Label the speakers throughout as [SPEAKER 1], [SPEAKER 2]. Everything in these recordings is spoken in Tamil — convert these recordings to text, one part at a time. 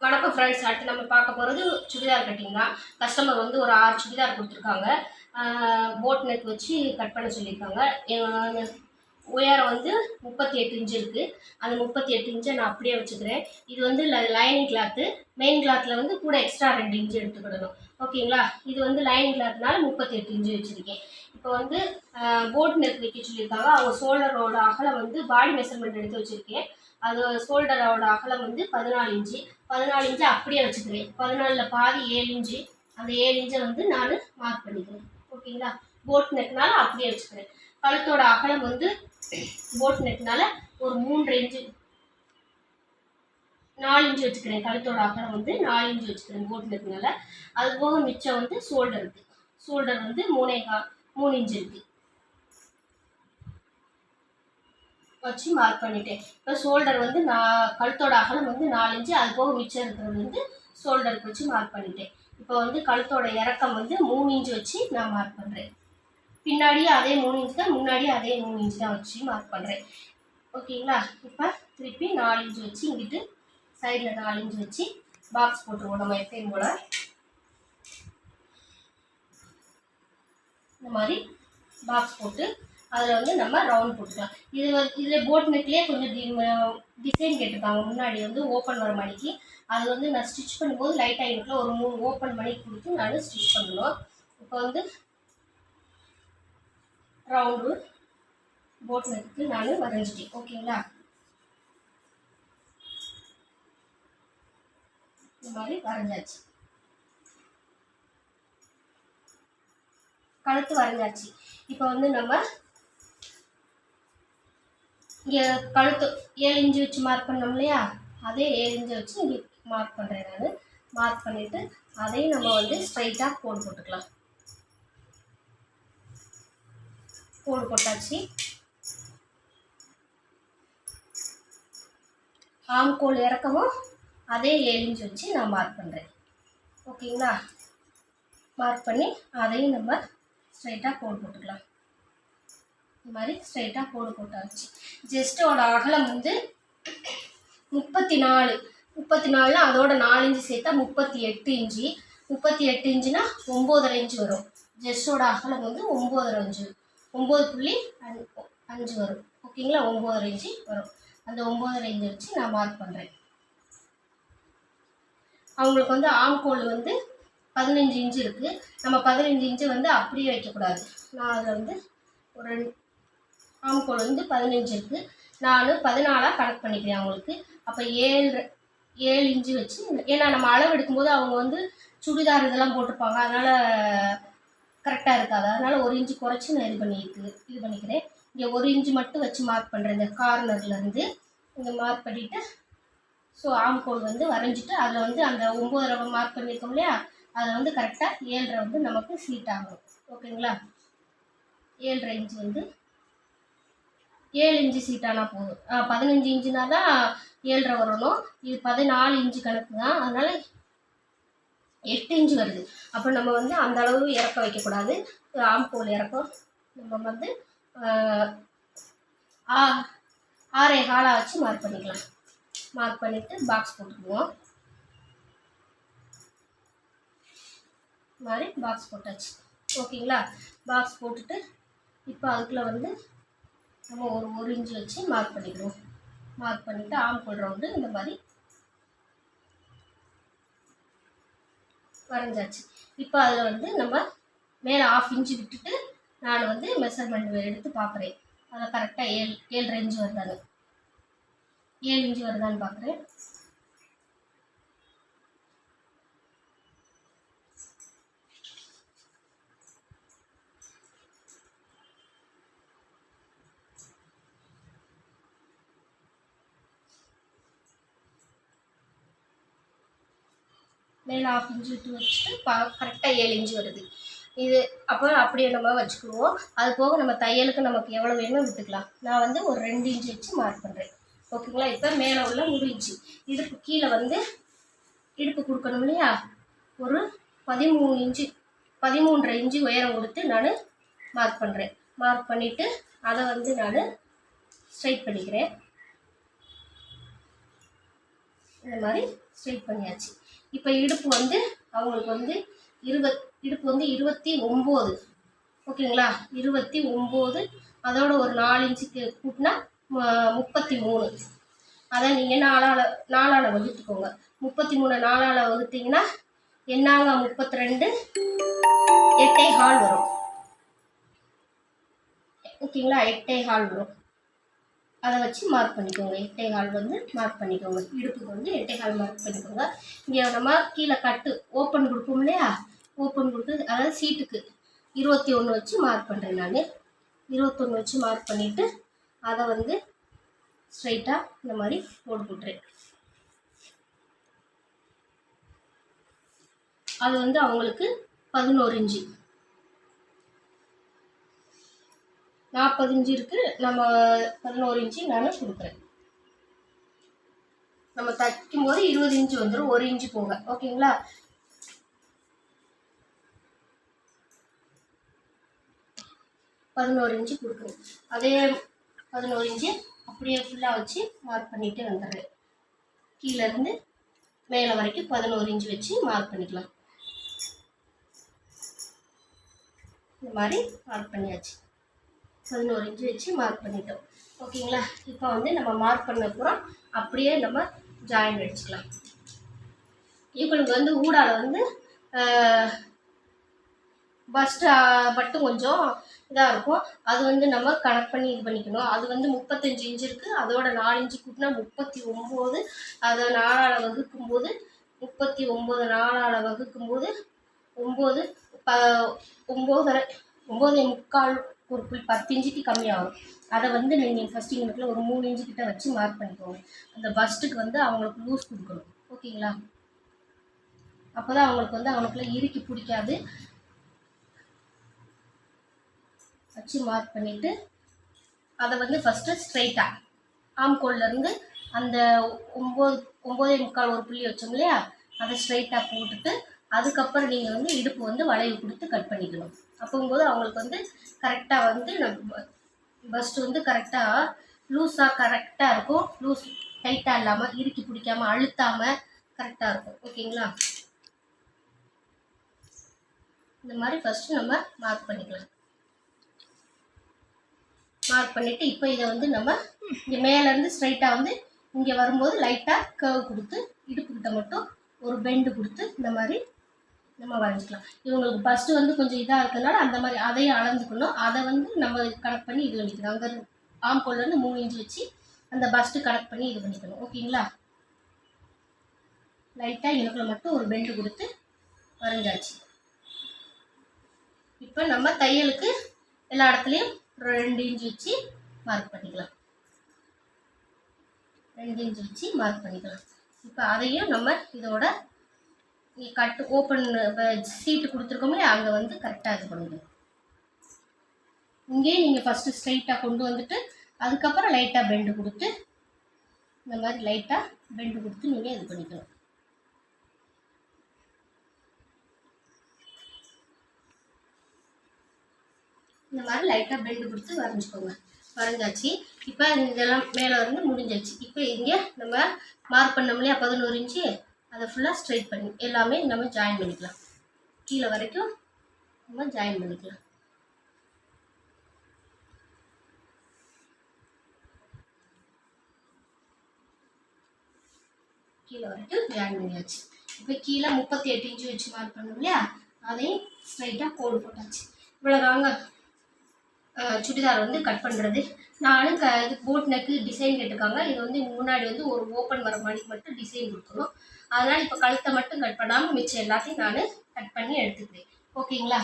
[SPEAKER 1] வணக்கம் ஃப்ரெண்ட்ஸ். அடுத்து நம்ம பார்க்க போகிறது சுடிதார் கட்டிங் தான். கஸ்டமர் வந்து ஒரு 6 சுடிதார் கொடுத்துருக்காங்க. போட் நெக் வச்சு கட் பண்ண சொல்லியிருக்காங்க. உயரம் வந்து 38 இன்ச்சு இருக்குது. அந்த 38 இன்ச்சை நான் அப்படியே வச்சுக்கிறேன். இது வந்து லைனிங் கிளாத்து. மெயின் கிளாத்தில் வந்து கூட எக்ஸ்ட்ரா 2 இன்ச்சு எடுத்துக்கிடணும். ஓகேங்களா? இது வந்து லைனிங் கிளாத்னால 38 இன்ச்சு வச்சுருக்கேன். இப்போ வந்து போட் நெக் வைக்க சொல்லியிருக்காங்க. அவங்க ஷோல்டரோட அகலம் வந்து பாடி மெஷர்மெண்ட் எடுத்து வச்சுருக்கேன். அது ஷோல்டரோட அகலம் வந்து 14 இன்ச்சு. 14 இன்ச்சு அப்படியே வச்சுக்கிறேன். 14ல் பாதி 7 இன்ச்சு. அந்த 7 இன்ச்சை வந்து நான் மார்க் பண்ணிக்கிறேன். ஓகேங்களா? போட் நெக்னால அப்படியே வச்சுக்கிறேன். கழுத்தோட அகலம் வந்து போட் நெக்னால ஒரு 3 இன்ச்சு 4 இன்ச்சு வச்சுக்கிறேன். கழுத்தோட அகலம் வந்து 4 இன்ச்சு வச்சுக்கிறேன் போட் நெக்னால. அது போக மிச்சம் வந்து ஷோல்டருக்கு. ஷோல்டர் வந்து 3 இன்ச்சு இருக்குது வச்சு மார்க் பண்ணிட்டேன். இப்போ ஷோல்டர் வந்து கழுத்தோட அகலம் வந்து 4 இன்ச்சு. அது போக மிச்சம் இருக்கிறது வந்து ஷோல்டருக்கு வச்சு மார்க் பண்ணிட்டேன். இப்போ வந்து கழுத்தோட இறக்கம் வந்து 3 இன்ச்சு வச்சு நான் மார்க் பண்ணுறேன். பின்னாடியே அதே 3 இன்ச்சு தான், முன்னாடியே அதே 3 இன்ச்சு தான் வச்சு மார்க் பண்ணுறேன். ஓகேங்களா? இப்போ திருப்பி 4 இன்ச்சு வச்சு இங்கிட்டு சைடில் 4 இன்ச்சு வச்சு பாக்ஸ் போட்டுருவோம். நம்ம எப்பயும் போல இந்த மாதிரி பாக்ஸ் போட்டு அதில் வந்து நம்ம ரவுண்ட் போட்டுக்கலாம். இதில் போட் நெக்லேயே கொஞ்சம் டிசைன் கேட்டிருக்காங்க. முன்னாடி வந்து ஓப்பன் வர மாதிரிக்கு அது வந்து நான் ஸ்டிச் பண்ணும்போது லைட்டாக எனக்கு ஒரு 3 ஓப்பன் பண்ணி கொடுத்து நான் ஸ்டிச் பண்ணணும். இப்போ வந்து ரவுண்டு போட் நெக்கு நான் வரைஞ்சிட்டேன். ஓகேங்களா? இந்த மாதிரி வரைஞ்சாச்சு. கழுத்து வரைஞ்சாச்சு. இப்போ வந்து நம்ம இங்கே கழுத்து 7 இன்ச்சு வச்சு மார்க் பண்ணோம் இல்லையா? அதே 7 இன்ச்சு வச்சு இங்கே மார்க் பண்ணுறேன். நான் மார்க் பண்ணிவிட்டு அதையும் நம்ம வந்து ஸ்ட்ரைட்டாக கோடு போட்டுக்கலாம். கோடு போட்டாச்சு. ஆம்கோல் இறக்கவும் அதே 7 இன்ச்சு வச்சு நான் மார்க் பண்ணுறேன். ஓகேங்களா? மார்க் பண்ணி அதையும் நம்ம ஸ்ட்ரைட்டாக கோடு போட்டுக்கலாம். இந்த மாதிரி ஸ்ட்ரைட்டாக கோடு போட்டாச்சு. ஜெஸ்ட்டோட அகலம் வந்து 34 அதோட 4 இன்ச்சு சேர்த்தா 38 இன்ச்சு. 38 இன்ச்சுனா 9.5 இன்ச்சு வரும். ஜெஸ்ட்டோட அகலம் வந்து 9.5 இன்ச்சு, 9.5 வரும். ஓகேங்களா? 9.5 இன்ச்சு வரும். அந்த 9.5 இன்ச்சு வச்சு நான் மார்க் பண்ணுறேன். அவங்களுக்கு வந்து ஆம்கோல் வந்து 15 இன்ச்சு இருக்குது. நம்ம 15 இன்ச்சு வந்து அப்படியே வைக்கக்கூடாது. நான் அதில் வந்து ஒரு ஆம்கோல் வந்து 15 இருக்குது. நான் 14 கனெக்ட் பண்ணிக்கிறேன் அவங்களுக்கு. அப்போ 7 இன்ச்சு வச்சு, ஏன்னா நம்ம அளவு எடுக்கும்போது அவங்க வந்து சுடிதார் இதெல்லாம் போட்டிருப்பாங்க. அதனால் கரெக்டாக இருக்காது. அதனால் 1 இன்ச்சு குறைச்சி நான் இது பண்ணிக்கிறேன். இங்கே 1 இன்ச்சு மட்டும் வச்சு மார்க் பண்ணுறேன். இந்த கார்னர்லேருந்து இங்கே மார்க் பண்ணிவிட்டு ஸோ ஆம்கோல் வந்து வரைஞ்சிட்டு அதில் வந்து அந்த 9.5 மார்க் பண்ணியிருக்கோம் இல்லையா? அதில் வந்து கரெக்டாக 7.5 வந்து நமக்கு சீட் ஆகும். ஓகேங்களா? 7.5 இன்ச்சு வந்து 7 இன்ச்சு சீட்டானால் போதும். 15 இன்ச்சுனா தான் 7.5 வரணும். இது 14 இன்ச்சு கணக்கு தான். அதனால் 8 இன்ச்சு வருது. அப்போ நம்ம வந்து அந்த அளவு இறக்க வைக்கக்கூடாது. ஆம்கோல் இறக்கம் நம்ம வந்து 6.25 வச்சு மார்க் பண்ணிக்கலாம். மார்க் பண்ணிவிட்டு பாக்ஸ் போட்டுக்குவோம். இந்த மாதிரி பாக்ஸ் போட்டாச்சு. ஓகேங்களா? பாக்ஸ் போட்டுட்டு இப்போ அதுக்குள்ளே வந்து நம்ம ஒரு இன்ச்சு வச்சு மார்க் பண்ணிக்கிறோம். மார்க் பண்ணிவிட்டு ஆம்கோல் ரவுண்டு இந்த மாதிரி வரைஞ்சாச்சு. இப்போ அதில் வந்து நம்ம மேலே 1/2 இன்ச்சு விட்டுட்டு நான் வந்து மெஷர்மெண்ட் எடுத்து பார்க்குறேன். அதில் கரெக்டாக 7.5 இன்ச்சு வருதான்னு 7 இன்ச்சு வருதான்னு பார்க்குறேன். மேலே 1/2 இன்ச்சு விட்டு வச்சுட்டு கரெக்டாக 7 இன்ச்சு வருது. இது அப்போ அப்படியே நம்ம வச்சுக்குவோம். அது போக நம்ம தையலுக்கு நமக்கு எவ்வளோ வேணுமோ விட்டுக்கலாம். நான் வந்து ஒரு 2 இன்ச்சு வச்சு மார்க் பண்ணுறேன். ஓகேங்களா? இப்போ மேலே உள்ள முடிஞ்சு இடுப்பு கீழே வந்து இடுப்பு கொடுக்கணும் இல்லையா? ஒரு 13.5 இன்ச்சு உயரம் கொடுத்து நான் மார்க் பண்ணுறேன். மார்க் பண்ணிவிட்டு அதை வந்து நான் ஸ்ட்ரைட் பண்ணிக்கிறேன். இந்த மாதிரி ஸ்ட்ரைட் பண்ணியாச்சு. இப்போ இடுப்பு வந்து அவங்களுக்கு வந்து இடுப்பு வந்து 29. ஓகேங்களா, 29. அதோட ஒரு 4 இன்ச்சுக்கு கூட்டினா 33. அதை நீங்கள் நாலால் வகுத்துக்கோங்க. 33 4ஆல் வகுத்தீங்கன்னா என்னாங்க 32 8.25 வரும். ஓகேங்களா, 8.25 வரும். அதை வச்சு மார்க் பண்ணிக்கோங்க. 8.25 வந்து மார்க் பண்ணிக்கோங்க. இடுப்புக்கு வந்து 8.25 மார்க் பண்ணிக்கோங்க. இங்கே நம்ம கீழே கட்டு ஓப்பன் கொடுப்போம் இல்லையா, ஓப்பன் கொடுத்து அதாவது சீட்டுக்கு 21 வச்சு மார்க் பண்ணுறேன். நான் 21 வச்சு மார்க் பண்ணிவிட்டு அதை வந்து ஸ்ட்ரைட்டாக இந்த மாதிரி போட்டுறேன். அது வந்து அவங்களுக்கு 11 இன்ச்சு. 40 இன்ச்சு இருக்குது, நம்ம 11 இன்ச்சு நான் கொடுக்குறேன். நம்ம தைக்கும் போது 20 இன்ச்சு வந்துடும், 1 இன்ச்சு போக. ஓகேங்களா, பதினோரு இன்ச்சு கொடுக்குறேன். அதே 11 இன்ச்சு அப்படியே ஃபுல்லாக வச்சு மார்க் பண்ணிகிட்டே வந்துடுறேன். கீழேருந்து மேலே வரைக்கும் 11 இன்ச்சு வச்சு மார்க் பண்ணிக்கலாம். இந்த மாதிரி மார்க் பண்ணியாச்சு. 11 இன்ச்சு வச்சு மார்க் பண்ணிட்டோம். ஓகேங்களா, இப்போ வந்து நம்ம மார்க் பண்ண அப்புறம் அப்படியே நம்ம ஜாயின் அடிச்சுக்கலாம். இவங்களுக்கு வந்து ஊடால வந்து பஸ்ட்டு மட்டும் கொஞ்சம் இதாக இருக்கும். அது வந்து நம்ம கனெக்ட் பண்ணி இது பண்ணிக்கணும். அது வந்து 35 இன்ச்சு இருக்குது, அதோட 4 இன்ச்சு கூட்டினா 39. அதை 4ஆல் வகுக்கும்போது 39 4ஆல் வகுக்கும்போது 9 9.25 ஒரு 10 இன்ச்சுக்கு கம்மியாகும். அதை வந்து நீங்கள் ஃபஸ்ட்டு இங்கிட்ட ஒரு 3 இன்ச்சு கிட்ட வச்சு மார்க் பண்ணிக்கோங்க. அந்த பஸ்ட்டுக்கு வந்து அவங்களுக்கு லூஸ் கொடுக்கணும். ஓகேங்களா, அப்போ தான் அவங்களுக்கு வந்து அவங்களுக்குள்ள இறுக்கி பிடிக்காது. வச்சு மார்க் பண்ணிவிட்டு அதை வந்து ஃபஸ்ட்டு ஸ்ட்ரைட்டாக ஆம்கோல்லேருந்து அந்த 9.25 ஒரு புள்ளி வச்சோம் இல்லையா, அதை ஸ்ட்ரைட்டாக போட்டுட்டு அதுக்கப்புறம் நீங்கள் வந்து இடுப்பு வந்து வளைவு கொடுத்து கட் பண்ணிக்கணும். அப்போங்கும்போது அவங்களுக்கு வந்து கரெக்டாக வந்து பஸ்ட்டு வந்து கரெக்டாக லூஸாக கரெக்டாக இருக்கும். லூஸ் டைட்டாக இல்லாமல் இறுக்கி பிடிக்காமல் அழுத்தாமல் கரெக்டாக இருக்கும். ஓகேங்களா, இந்த மாதிரி ஃபஸ்ட்டு நம்ம மார்க் பண்ணிக்கலாம். மார்க் பண்ணிவிட்டு இப்போ இதை வந்து நம்ம இங்கே மேலேருந்து ஸ்ட்ரைட்டாக வந்து இங்கே வரும்போது லைட்டாக கர்வ் கொடுத்து இடுப்புக்கிட்ட மட்டும் ஒரு பெண்டு கொடுத்து இந்த மாதிரி நம்ம வரைஞ்சிக்கலாம். இவங்களுக்கு ஃபஸ்ட்டு வந்து கொஞ்சம் இதாக இருக்கிறதுனால அந்த மாதிரி அதையும் அளந்துக்கணும். அதை வந்து நம்ம கனெக்ட் பண்ணி இது பண்ணிக்கணும். அங்கே ஆம்கோல்லேருந்து 3 இன்ச்சு வச்சு அந்த பஸ்ட்டு கனெக்ட் பண்ணி இது பண்ணிக்கணும். ஓகேங்களா, லைட்டாக இடுப்பில் மட்டும் ஒரு பெண்டு கொடுத்து வரைஞ்சாச்சு. இப்போ நம்ம தையலுக்கு எல்லா இடத்துலையும் 2 இன்ச்சு வச்சு மார்க் பண்ணிக்கலாம். 2 இன்ச்சு வச்சு மார்க் பண்ணிக்கலாம். இப்போ அதையும் நம்ம இதோட கட்டு ஓப்பன் சீட்டு கொடுத்துருக்கோமே அங்கே வந்து கரெக்டாக இது பண்ணுங்க. இங்கேயே நீங்கள் ஃபஸ்ட்டு ஸ்ட்ரைட்டாக கொண்டு வந்துட்டு அதுக்கப்புறம் லைட்டாக பெண்டு கொடுத்து இந்த மாதிரி லைட்டாக பெண்டு கொடுத்து நீங்கள் இது பண்ணிக்கணும். இந்த மாதிரி லைட்டாக பெண்டு கொடுத்து வரைஞ்சிக்கோங்க. வரைஞ்சாச்சு. இப்போ இதெல்லாம் மேலே வந்து முடிஞ்சாச்சு. இப்போ இங்கே நம்ம மார்க் பண்ணோம் இல்லையா 11 இன்ச்சு, அதை ஃபுல்லாக ஸ்ட்ரைட் பண்ணி எல்லாமே நம்ம ஜாயின் பண்ணிக்கலாம். கீழே வரைக்கும் நம்ம ஜாயின் பண்ணிக்கலாம். கீழே வரைக்கும் ஜாயின் பண்ணியாச்சு. இப்போ கீழே 38 இன்ச்சு வச்சு மார்க் பண்ணோம் இல்லையா, அதையும் ஸ்ட்ரைட்டாக கோடு போட்டாச்சு. இவ்வளோதாங்க சுடிதார் வந்து கட் பண்ணுறது. நானும் இது போட் நெக்கு டிசைன் கேட்டிருக்காங்க. இது வந்து முன்னாடி வந்து ஒரு ஓப்பன் வர மாதிரி மட்டும் டிசைன் கொடுக்கணும். அதனால் இப்போ கழுத்தை மட்டும் கட் பண்ணாமல் மிச்சம் எல்லாத்தையும் நான் கட் பண்ணி எடுத்துக்கிறேன். ஓகேங்களா,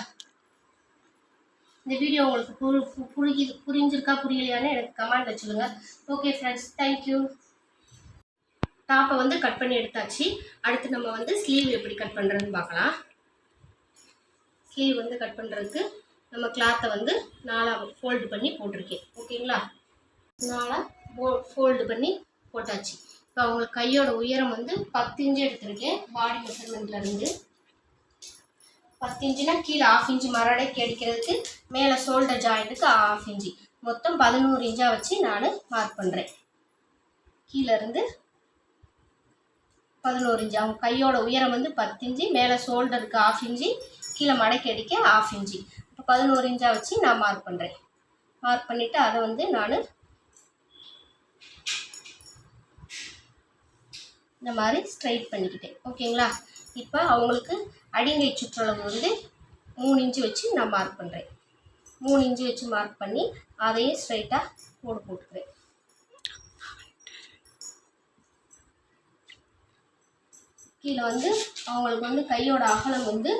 [SPEAKER 1] இந்த வீடியோ உங்களுக்கு புரிஞ்சிருக்கா புரியலையான்னு எனக்கு கமெண்ட்டில் சொல்லுங்கள். Okay friends, thank you. டாப்பை வந்து கட் பண்ணி எடுத்தாச்சு. அடுத்து நம்ம வந்து ஸ்லீவ் எப்படி கட் பண்ணுறதுன்னு பார்க்கலாம். ஸ்லீவ் வந்து கட் பண்ணுறதுக்கு நம்ம கிளாத்தை வந்து 4ஆக ஃபோல்டு பண்ணி போட்டிருக்கேன். ஓகேங்களா, 4ஆக ஃபோல்டு பண்ணி போட்டாச்சு. இப்போ அவங்களுக்கு கையோட உயரம் வந்து 10 இன்ச்சு எடுத்திருக்கேன். பாடி மெஷர்மெண்ட்லேருந்து 10 இன்ச்சுனா கீழே 1/2 இன்ச்சு மரடைக்கு அடிக்கிறதுக்கு, மேலே ஷோல்டர் ஜாயிண்ட்டுக்கு 1/2 இன்ச்சு, மொத்தம் 11 இன்ச்சாக வச்சு நான் மார்க் பண்ணுறேன். கீழேருந்து 11 இன்ச்சு. அவங்க கையோட உயரம் வந்து 10 இன்ச்சு, மேலே ஷோல்டருக்கு 1/2 இன்ச்சு, கீழே மடக்கி அடிக்க 1/2 இன்ச்சு. இப்போ 11 இன்ச்சாக வச்சு நான் மார்க் பண்ணுறேன். மார்க் பண்ணிவிட்டு அதை வந்து நான் இந்த மாதிரி ஸ்ட்ரைட் பண்ணிக்கிட்டேன். ஓகேங்களா? இப்போ அவங்களுக்கு அடிங்கை சுற்றளவு வந்து 3 இன்ச்சு வச்சு நான் மார்க் பண்ணுறேன். 3 இன்ச்சு வச்சு மார்க் பண்ணி அதையும் ஸ்ட்ரைட்டாக போட்டுக்கிறேன். கீழே வந்து அவங்களுக்கு வந்து கையோட அகலம் வந்து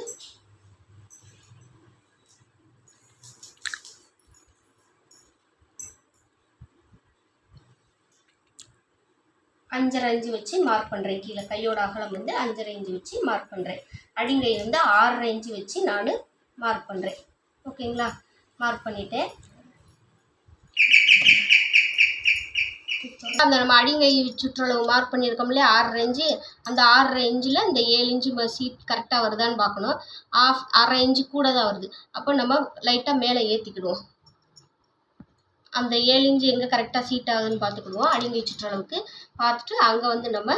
[SPEAKER 1] 5.5 இன்ச்சு வச்சு மார்க் பண்ணுறேன். கீழே கையோட அகலம் வந்து 5.5 இன்ச்சு வச்சு மார்க் பண்ணுறேன். அடிங்கை வந்து 6.5 இன்ச்சு வச்சு நான் மார்க் பண்ணுறேன். ஓகேங்களா? மார்க் பண்ணிவிட்டேன். அந்த நம்ம அடிங்கை சுற்றளவு மார்க் பண்ணியிருக்கோம் இல்லையா 6.5 இன்ச்சு, அந்த 6.5 இன்ச்சில் இந்த 7 இன்ச்சு சீட் கரெக்டாக வருதான்னு பார்க்கணும். 1/2 இன்ச்சு கூட தான் வருது. அப்போ நம்ம லைட்டாக மேலே ஏற்றிக்கிடுவோம். அந்த 7 இன்ச்சு எங்கே கரெக்டாக சீட் ஆகுதுன்னு பார்த்துக்கிடுவோம். அடிங்கை சுற்றளவுக்கு பார்த்துட்டு அங்கே வந்து நம்ம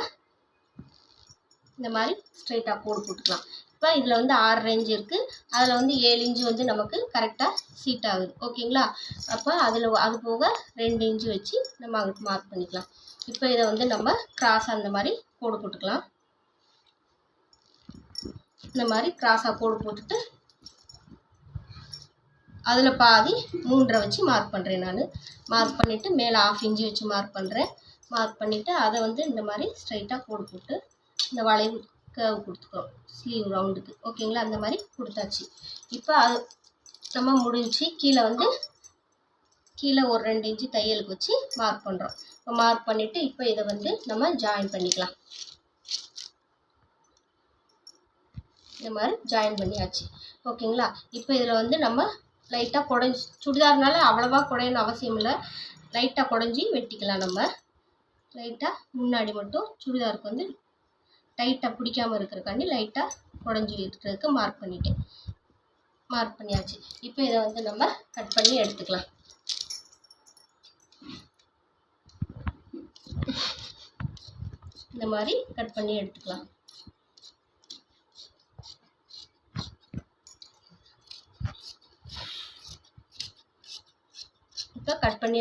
[SPEAKER 1] இந்த மாதிரி ஸ்ட்ரைட்டாக போட்டுக்கலாம். இப்போ இதில் வந்து 6.5 இன்ச்சு இருக்குது, அதில் வந்து 7 இன்ச்சு வந்து நமக்கு கரெக்டாக சீட் ஆகுது. ஓகேங்களா? அப்போ அது போக 2 இன்ச்சு வச்சு நம்ம அங்கே மார்க் பண்ணிக்கலாம். இப்போ இதை வந்து நம்ம கிராஸாக அந்த மாதிரி போட்டுக்கலாம். இந்த மாதிரி கிராஸாக போட்டுட்டு அதில் பாதி 3.5 வச்சு மார்க் பண்ணுறேன். நான் மார்க் பண்ணிவிட்டு மேலே 1/2 இன்ச்சு வச்சு மார்க் பண்ணுறேன். மார்க் பண்ணிவிட்டு அதை வந்து இந்த மாதிரி ஸ்ட்ரைட்டாக போட்டு இந்த வளைவு கேர்வ் கொடுத்துக்கிறோம் ஸ்லீவ் ரவுண்டுக்கு. ஓகேங்களா? அந்த மாதிரி கொடுத்தாச்சு. இப்போ அது நம்ம முடிஞ்சு கீழே ஒரு 2 இன்ச்சு தையலுக்கு வச்சு மார்க் பண்ணுறோம். இப்போ மார்க் பண்ணிவிட்டு இப்போ இதை வந்து நம்ம ஜாயின் பண்ணிக்கலாம். இந்த மாதிரி ஜாயின் பண்ணியாச்சு. ஓகேங்களா? இப்போ இதில் வந்து நம்ம லைட்டாக குடஞ்சி, சுடிதார்னால அவ்வளோவா குடையணும் அவசியம் இல்லை, லைட்டாக குடஞ்சி வெட்டிக்கலாம். நம்ம லைட்டாக முன்னாடி மட்டும் சுடிதாருக்கு வந்து டைட்டாக பிடிக்காமல் இருக்கிறக்காண்டி லைட்டாக குடஞ்சி இருக்கிறதுக்கு மார்க் பண்ணிட்டேன். மார்க் பண்ணியாச்சு. இப்போ இதை வந்து நம்ம கட் பண்ணி எடுத்துக்கலாம். இந்த மாதிரி கட் பண்ணி எடுத்துக்கலாம். இப்போ கட் பண்ணி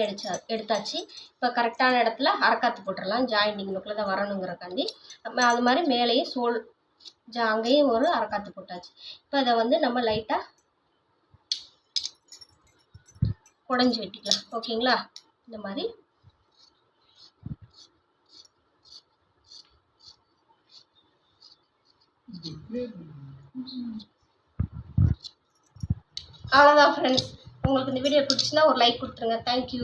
[SPEAKER 1] எடுத்தாச்சு. இப்போ கரெக்டான இடத்துல அரக்காத்து போட்டுடலாம். ஜாயிண்டிங் நோக்கில் தான் வரணுங்கிறக்காண்டி நம்ம அது மாதிரி மேலேயும் அங்கேயும் ஒரு அரக்காத்து போட்டாச்சு. இப்போ அதை வந்து நம்ம லைட்டாக குடஞ்சி வெட்டிக்கலாம். ஓகேங்களா? இந்த மாதிரி அவ்வளோதான் ஃப்ரெண்ட்ஸ். உங்களுக்கு இந்த வீடியோ பிடிச்சுன்னா ஒரு லைக் கொடுத்துருங்க. தேங்க்யூ.